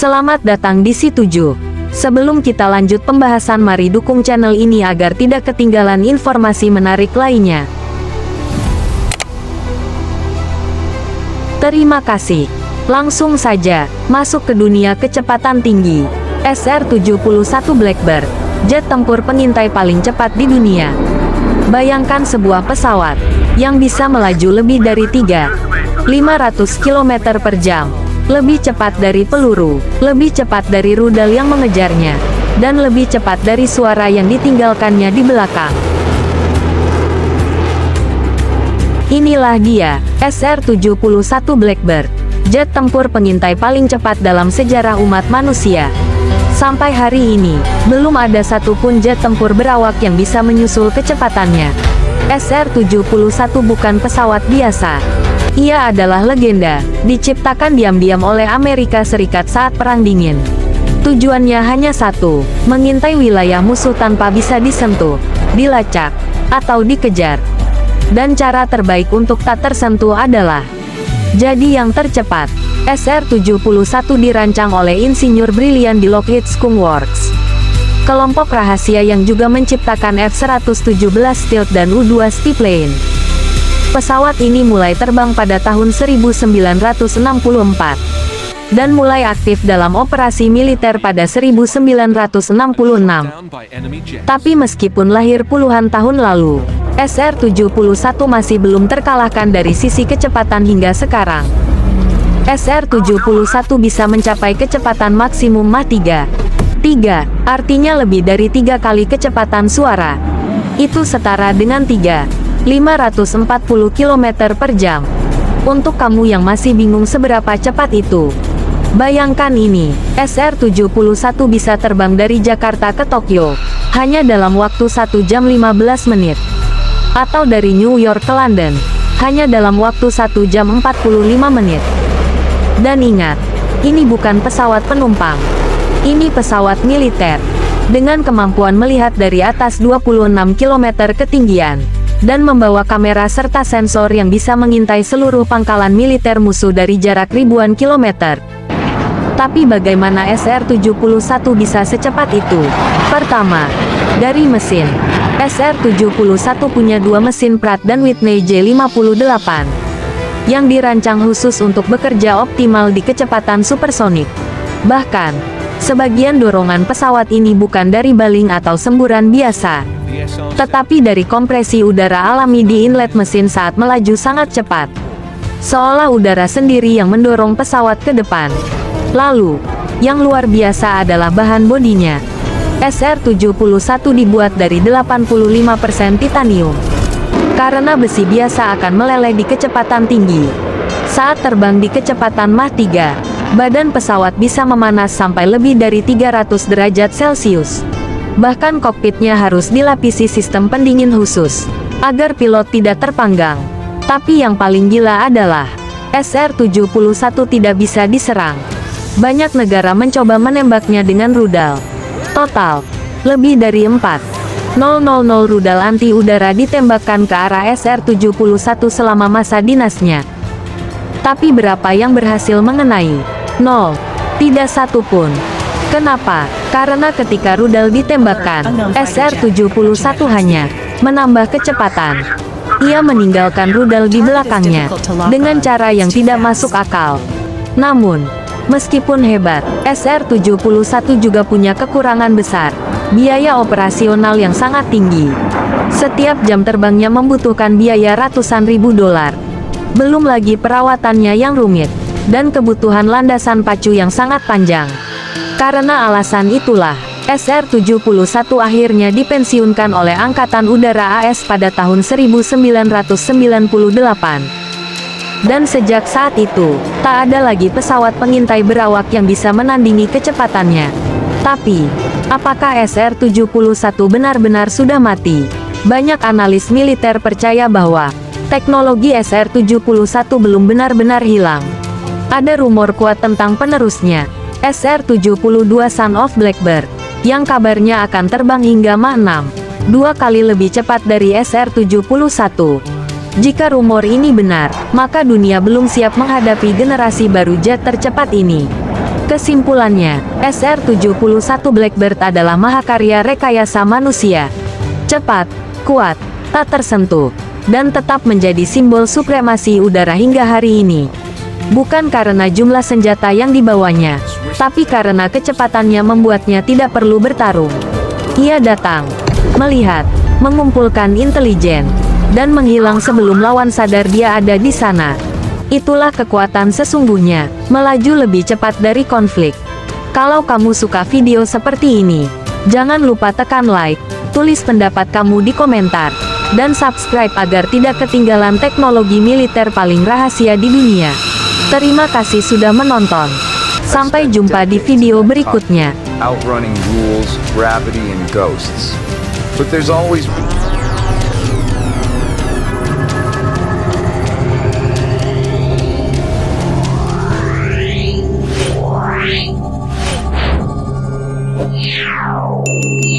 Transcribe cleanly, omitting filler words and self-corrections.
Selamat datang di Si7. Sebelum kita lanjut pembahasan, mari dukung channel ini agar tidak ketinggalan informasi menarik lainnya. Terima kasih. Langsung saja, masuk ke dunia kecepatan tinggi. SR-71 Blackbird, jet tempur pengintai paling cepat di dunia. Bayangkan sebuah pesawat yang bisa melaju lebih dari 500 km per jam. Lebih cepat dari peluru, lebih cepat dari rudal yang mengejarnya, dan lebih cepat dari suara yang ditinggalkannya di belakang. Inilah dia, SR-71 Blackbird, jet tempur pengintai paling cepat dalam sejarah umat manusia. Sampai hari ini, belum ada satupun jet tempur berawak yang bisa menyusul kecepatannya. SR-71 bukan pesawat biasa. Ia adalah legenda, diciptakan diam-diam oleh Amerika Serikat saat Perang Dingin. Tujuannya hanya satu, mengintai wilayah musuh tanpa bisa disentuh, dilacak, atau dikejar. Dan cara terbaik untuk tak tersentuh adalah jadi yang tercepat. SR-71 dirancang oleh insinyur brilian di Lockheed Skunk Works, kelompok rahasia yang juga menciptakan F-117 Stealth dan U-2 Seaplane. Pesawat ini mulai terbang pada tahun 1964, dan mulai aktif dalam operasi militer pada 1966. Tapi meskipun lahir puluhan tahun lalu, SR-71 masih belum terkalahkan dari sisi kecepatan hingga sekarang. SR-71 bisa mencapai kecepatan maksimum Mach 3, artinya lebih dari 3 kali kecepatan suara. Itu setara dengan 540 km per jam. Untuk kamu yang masih bingung seberapa cepat itu, bayangkan ini, SR-71 bisa terbang dari Jakarta ke Tokyo, hanya dalam waktu 1 jam 15 menit. Atau dari New York ke London, hanya dalam waktu 1 jam 45 menit. Dan ingat, ini bukan pesawat penumpang. Ini pesawat militer, dengan kemampuan melihat dari atas 26 km ketinggian, dan membawa kamera serta sensor yang bisa mengintai seluruh pangkalan militer musuh dari jarak ribuan kilometer. Tapi bagaimana SR-71 bisa secepat itu? Pertama, dari mesin. SR-71 punya 2 mesin Pratt dan Whitney J58, yang dirancang khusus untuk bekerja optimal di kecepatan supersonik. Bahkan, sebagian dorongan pesawat ini bukan dari baling atau semburan biasa, tetapi dari kompresi udara alami di inlet mesin saat melaju sangat cepat. Seolah udara sendiri yang mendorong pesawat ke depan. Lalu, yang luar biasa adalah bahan bodinya. SR-71 dibuat dari 85% titanium. Karena besi biasa akan meleleh di kecepatan tinggi. Saat terbang di kecepatan Mach 3, badan pesawat bisa memanas sampai lebih dari 300 derajat Celcius. Bahkan kokpitnya harus dilapisi sistem pendingin khusus, agar pilot tidak terpanggang. Tapi yang paling gila adalah, SR-71 tidak bisa diserang. Banyak negara mencoba menembaknya dengan rudal. Total, lebih dari 4.000 rudal anti-udara ditembakkan ke arah SR-71 selama masa dinasnya. Tapi berapa yang berhasil mengenai? 0. Tidak satu pun. Kenapa? Karena ketika rudal ditembakkan, SR-71 hanya menambah kecepatan. Ia meninggalkan rudal di belakangnya, dengan cara yang tidak masuk akal. Namun, meskipun hebat, SR-71 juga punya kekurangan besar. Biaya operasional yang sangat tinggi. Setiap jam terbangnya membutuhkan biaya ratusan ribu dolar. Belum lagi perawatannya yang rumit, dan kebutuhan landasan pacu yang sangat panjang. Karena alasan itulah, SR-71 akhirnya dipensiunkan oleh Angkatan Udara AS pada tahun 1998. Dan sejak saat itu, tak ada lagi pesawat pengintai berawak yang bisa menandingi kecepatannya. Tapi, apakah SR-71 benar-benar sudah mati? Banyak analis militer percaya bahwa teknologi SR-71 belum benar-benar hilang. Ada rumor kuat tentang penerusnya, SR-72 Son of Blackbird, yang kabarnya akan terbang hingga Mach 6, 2 kali lebih cepat dari SR-71. Jika rumor ini benar, maka dunia belum siap menghadapi generasi baru jet tercepat ini. Kesimpulannya, SR-71 Blackbird adalah mahakarya rekayasa manusia. Cepat, kuat, tak tersentuh, dan tetap menjadi simbol supremasi udara hingga hari ini. Bukan karena jumlah senjata yang dibawanya, tapi karena kecepatannya membuatnya tidak perlu bertarung. Ia datang, melihat, mengumpulkan intelijen, dan menghilang sebelum lawan sadar dia ada di sana. Itulah kekuatan sesungguhnya, melaju lebih cepat dari konflik. Kalau kamu suka video seperti ini, jangan lupa tekan like, tulis pendapat kamu di komentar, dan subscribe agar tidak ketinggalan teknologi militer paling rahasia di dunia. Terima kasih sudah menonton. Sampai jumpa di video berikutnya. Outrunning rules, gravity, and ghosts. But there's always... Yeah.